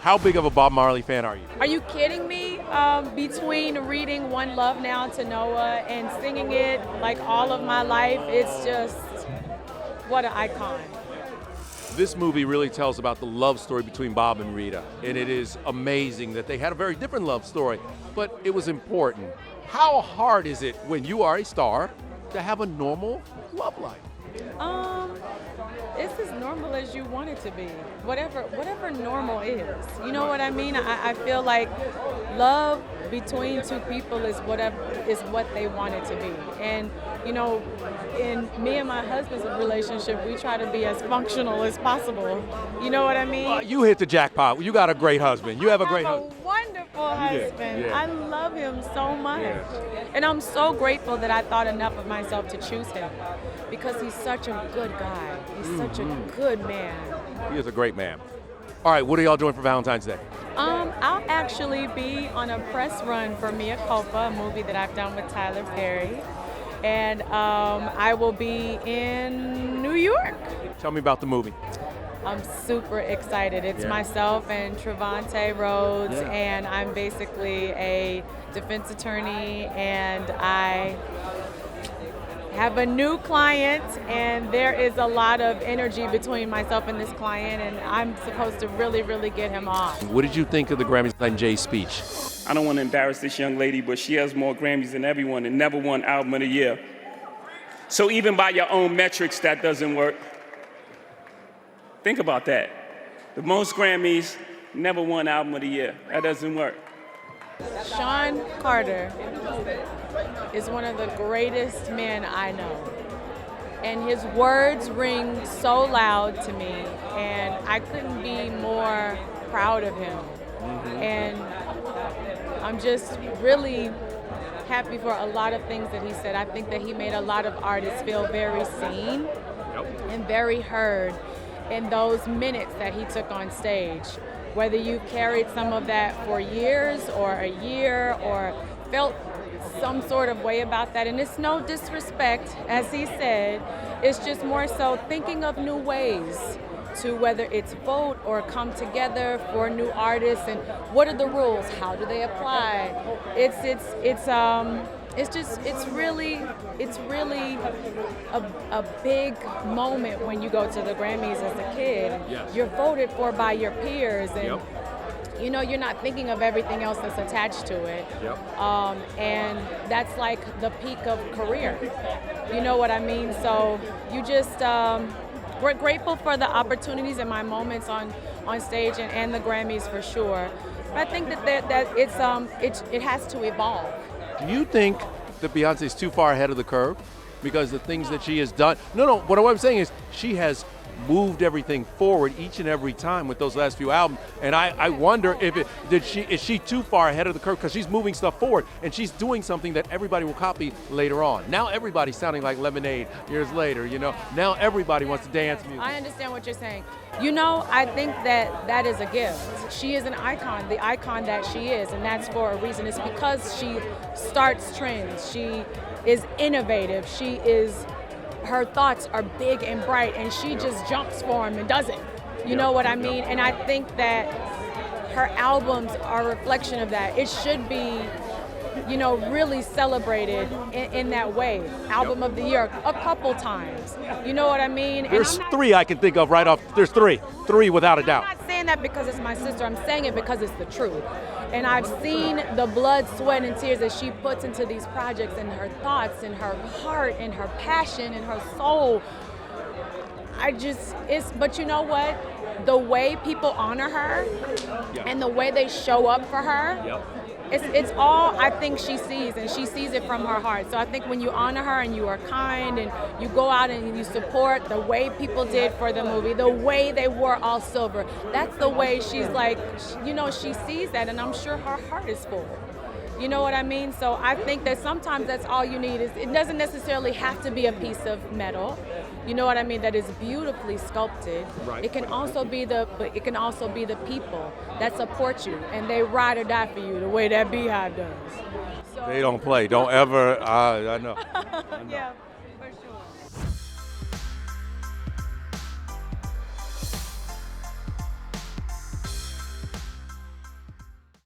How big of a Bob Marley fan are you? Are you kidding me? Between reading One Love Now to Noah and singing it like all of my life, it's just, what an icon. This movie really tells about the love story between Bob and Rita, and it is amazing that they had a very different love story, but it was important. How hard is it when you are a star to have a normal love life? It's as normal as you want it to be. Whatever normal is. You know what I mean? I feel like love between two people is what they want it to be. And you know, in me and my husband's relationship, we try to be as functional as possible. You know what I mean? You hit the jackpot. You got a great husband. You have a great husband. Wonderful husband. Yeah. I love him so much. Yeah. And I'm so grateful that I thought enough of myself to choose him because he's such a good guy. He's such a good man. He is a great man. All right, what are y'all doing for Valentine's Day? I'll actually be on a press run for Mea Culpa, a movie that I've done with Tyler Perry. And I will be in New York. Tell me about the movie. I'm super excited. It's myself and Trevante Rhodes, and I'm basically a defense attorney, and I have a new client, and there is a lot of energy between myself and this client, and I'm supposed to really, really get him off. What did you think of the Grammys and Jay's speech? I don't want to embarrass this young lady, but she has more Grammys than everyone and never won Album of the Year. So even by your own metrics, that doesn't work. Think about that. The most Grammys, never won Album of the Year. That doesn't work. Sean Carter is one of the greatest men I know. And his words ring so loud to me, and I couldn't be more proud of him. And I'm just really happy for a lot of things that he said. I think that he made a lot of artists feel very seen and very heard in those minutes that he took on stage. Whether you carried some of that for years or a year or felt some sort of way about that, and it's no disrespect, as he said, it's just more so thinking of new ways to whether it's vote or come together for new artists and what are the rules, how do they apply. It's really a big moment when you go to the Grammys as a kid. Yes. You're voted for by your peers, and you know, you're not thinking of everything else that's attached to it. And that's like the peak of career. You know what I mean? So you just, we're grateful for the opportunities and my moments on stage and the Grammys for sure. But I think that it has to evolve. Do you think that Beyoncé is too far ahead of the curve? Because the things that she has done. No, what I'm saying is she has moved everything forward each and every time with those last few albums. And I wonder is she too far ahead of the curve? Because she's moving stuff forward and she's doing something that everybody will copy later on. Now everybody's sounding like Lemonade years later, you know. Now everybody wants to dance music. I understand what you're saying. You know, I think that is a gift. She is an icon, the icon that she is, and that's for a reason. It's because she starts trends. She is innovative. Her thoughts are big and bright, and she just jumps for them and does it. You know what I mean? And I think that her albums are a reflection of that. It should be, you know, really celebrated in that way. Album of the Year a couple times. You know what I mean? There's three I can think of right off. There's three without a doubt. I'm not saying that because it's my sister. I'm saying it because it's the truth. And I've seen the blood, sweat, and tears that she puts into these projects, and her thoughts, and her heart, and her passion, and her soul. But you know what? The way people honor her and the way they show up for her, it's all I think she sees, and she sees it from her heart. So I think when you honor her and you are kind and you go out and you support the way people did for the movie, the way they wore all silver, that's the way she's like, you know, she sees that, and I'm sure her heart is full. You know what I mean? So I think that sometimes that's all you need. It doesn't necessarily have to be a piece of metal. You know what I mean? That is beautifully sculpted. Right. It can also be the people that support you, and they ride or die for you the way that Beehive does. So, They don't play. Don't ever. I know. yeah.